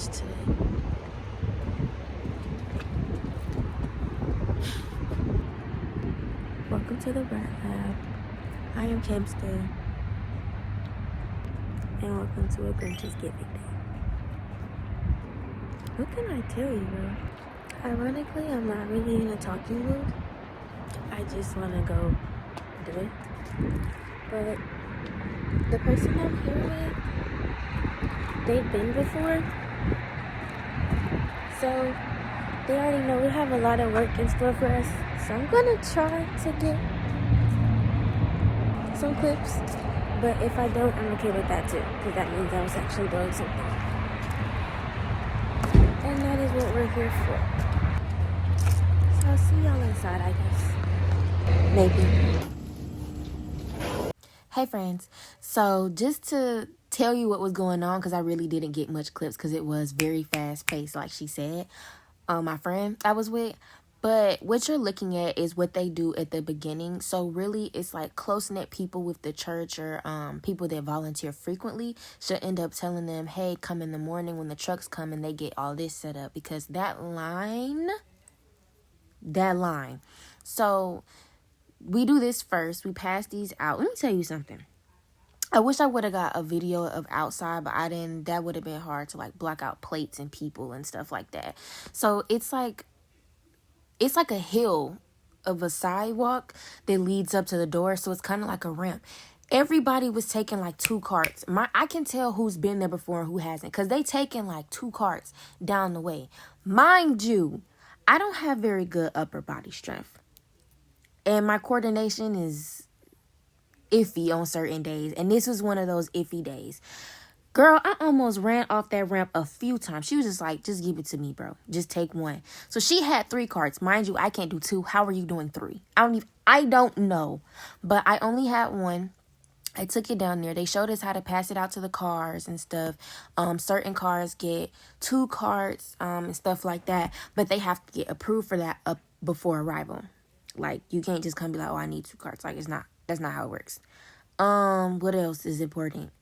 Grinch today. Welcome to the Rat Lab. I am Kimster, and welcome to a Grinch's Giving Day. What can I tell you, bro? Ironically, I'm not really in a talking mood. I just want to go do it. But the person I'm here with, they've been before. So they already know we have a lot of work in store for us. So I'm going to try to get some clips. But if I don't, I'm okay with that too. Because that means I was actually doing something. And that is what we're here for. So I'll see y'all inside, I guess. Maybe. Hey friends, so just to tell you what was going on, because I really didn't get much clips because it was very fast paced, like she said, my friend I was with. But what you're looking at is what they do at the beginning. So really it's like close-knit people with the church or people that volunteer frequently should end up telling them, hey, come in the morning when the trucks come and they get all this set up, because that line. So we do this first. We pass these out. Let me tell you something. I wish I would have got a video of outside, but I didn't. That would have been hard to like block out plates and people and stuff like that. So it's like a hill of a sidewalk that leads up to the door. So it's kind of like a ramp. Everybody was taking like 2 carts. I can tell who's been there before and who hasn't, because they taking like 2 carts down the way. Mind you, I don't have very good upper body strength. And my coordination is iffy on certain days. And this was one of those iffy days. Girl, I almost ran off that ramp a few times. She was just like, just give it to me, bro. Just take 1. So she had 3 carts. Mind you, I can't do 2. How are you doing 3? I don't know. But I only had 1. I took it down there. They showed us how to pass it out to the cars and stuff. Certain cars get 2 carts and stuff like that. But they have to get approved for that up before arrival. Like, you can't just come be like, oh, I need 2 carts. Like, that's not how it works. What else is important?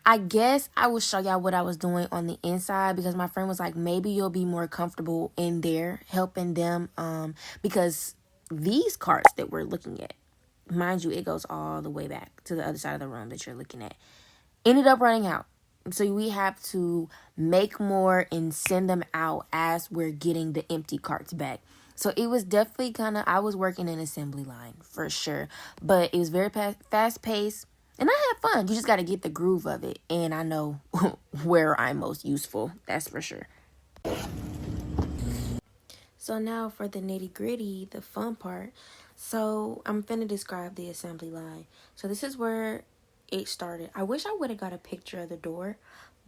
I guess I will show y'all what I was doing on the inside, because my friend was like, maybe you'll be more comfortable in there helping them. Because these carts that we're looking at, mind you, it goes all the way back to the other side of the room that you're looking at, ended up running out. So we have to make more and send them out as we're getting the empty carts back. So it was definitely I was working an assembly line for sure. But it was very fast paced. And I had fun. You just got to get the groove of it. And I know where I'm most useful. That's for sure. So now for the nitty gritty, the fun part. So I'm finna describe the assembly line. So this is where it started. I wish I would have got a picture of the door.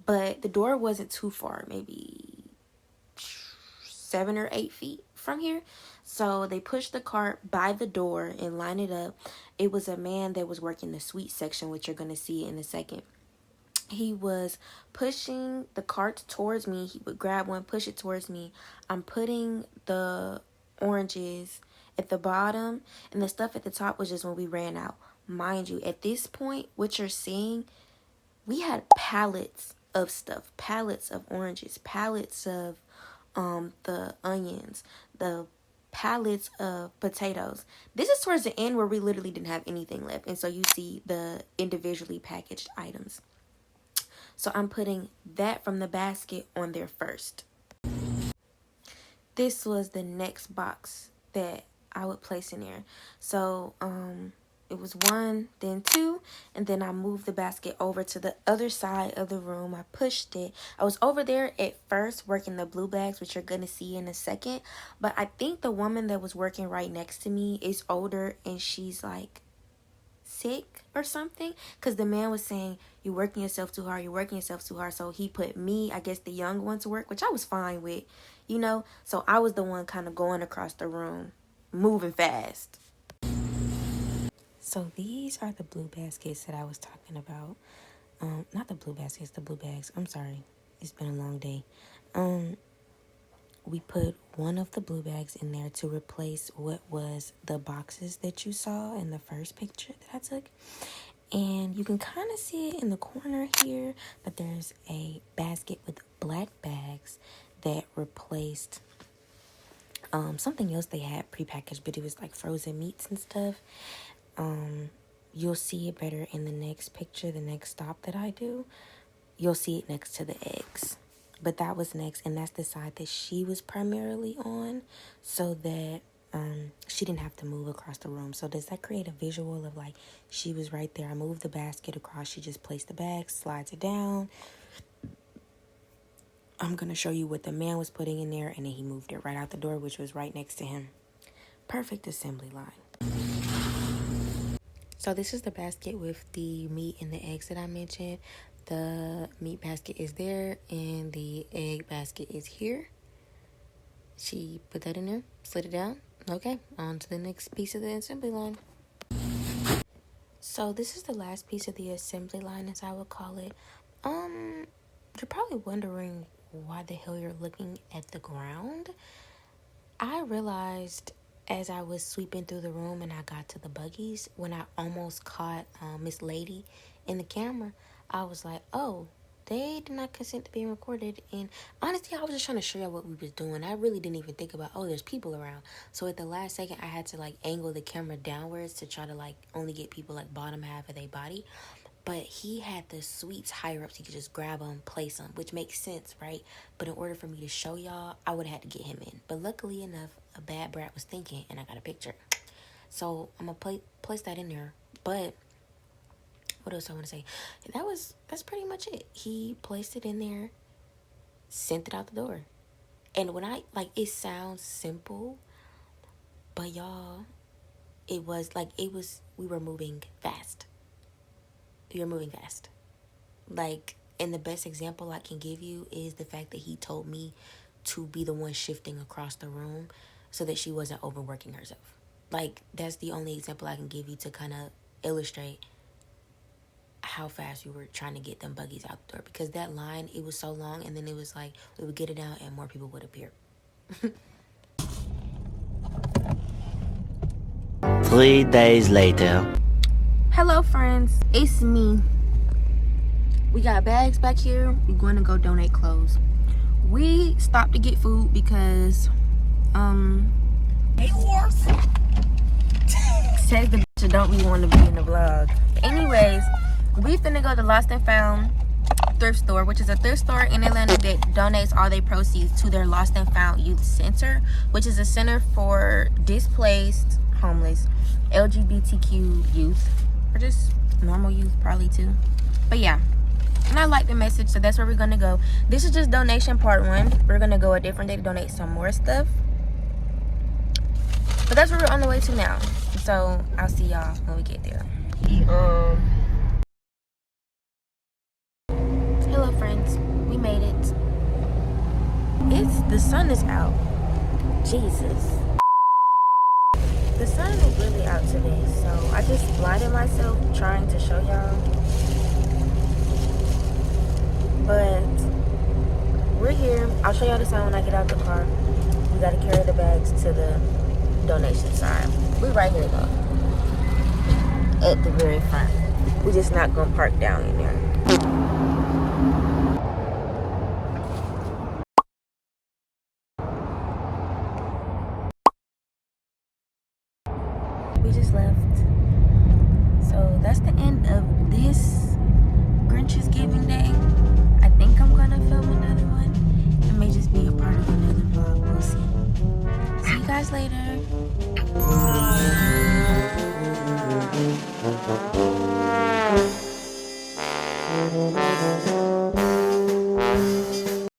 But the door wasn't too far. Maybe 7 or 8 feet from here. So they pushed the cart by the door and lined it up. It was a man that was working the sweet section, which you're going to see in a second. He was pushing the cart towards me. He would grab one, push it towards me. I'm putting the oranges at the bottom, and the stuff at the top was just when we ran out. Mind you, at this point, what you're seeing, we had pallets of stuff, pallets of oranges, pallets of the onions, the pallets of potatoes. This is towards the end where we literally didn't have anything left. And so you see the individually packaged items. So I'm putting that from the basket on there first. This was the next box that I would place in there. So it was 1, then 2, and then I moved the basket over to the other side of the room. I pushed it. I was over there at first working the blue bags, which you're going to see in a second. But I think the woman that was working right next to me is older, and she's like sick or something, because the man was saying, you're working yourself too hard, so he put me, I guess the young one, to work, which I was fine with, you know. So I was the one kind of going across the room, moving fast. So these are the blue baskets that I was talking about. Not the blue baskets, the blue bags. I'm sorry. It's been a long day. We put one of the blue bags in there to replace what was the boxes that you saw in the first picture that I took. And you can kind of see it in the corner here, but there's a basket with black bags that replaced something else they had prepackaged, but it was like frozen meats and stuff. You'll see it better in the next picture, the next stop that I do. You'll see it next to the eggs. But that was next, and that's the side that she was primarily on, so that she didn't have to move across the room. So does that create a visual of like she was right there? I moved the basket across. She just placed the bag, slides it down. I'm going to show you what the man was putting in there, and then he moved it right out the door, which was right next to him. Perfect assembly line. So this is the basket with the meat and the eggs that I mentioned. The meat basket is there, and the egg basket is here. She put that in there, slid it down. Okay, on to the next piece of the assembly line. So this is the last piece of the assembly line, as I would call it. You're probably wondering why the hell you're looking at the ground. I realized as I was sweeping through the room and I got to the buggies, when I almost caught Miss Lady in the camera, I was like, oh, they did not consent to being recorded. And honestly, I was just trying to show y'all what we was doing. I really didn't even think about, oh, there's people around. So at the last second, I had to like angle the camera downwards to try to like only get people like bottom half of their body. But he had the sweets higher up so he could just grab them, place them, which makes sense, right? But in order for me to show y'all, I would have had to get him in. But luckily enough, a bad brat was thinking, and I got a picture. So I'm going to place that in there. But what else I want to say? That's pretty much it. He placed it in there, sent it out the door. And when it sounds simple, but y'all, we were moving fast. You're moving fast. And the best example I can give you is the fact that he told me to be the one shifting across the room so that she wasn't overworking herself. That's the only example I can give you to kind of illustrate how fast we were trying to get them buggies out the door. Because that line, it was so long, and then it was like we would get it out and more people would appear. 3 days later. Hello friends, it's me. We got bags back here. We're going to go donate clothes. We stopped to get food because says the bitch that don't really want to be in the vlog. Anyways, we finna go to Lost and Found thrift store, which is a thrift store in Atlanta that donates all their proceeds to their Lost and Found Youth Center, which is a center for displaced, homeless, LGBTQ youth, or just normal youth probably too. But yeah, and I like the message, so that's where we're gonna go. This is just donation part 1. We're gonna go a different day to donate some more stuff, but that's where we're on the way to now. So I'll see y'all when we get there. Hello friends, we made it. The sun is out. Jesus, the sun is really out today, so I just blinded myself trying to show y'all. But we're here. I'll show y'all the sign when I get out the car. We gotta carry the bags to the donation side. We're right here though, at the very front. We're just not gonna park down in there. We just left. So that's the end of this Grinch's Giving Day. I think I'm gonna film another one. It may just be a part of another vlog. We'll see. See you guys later.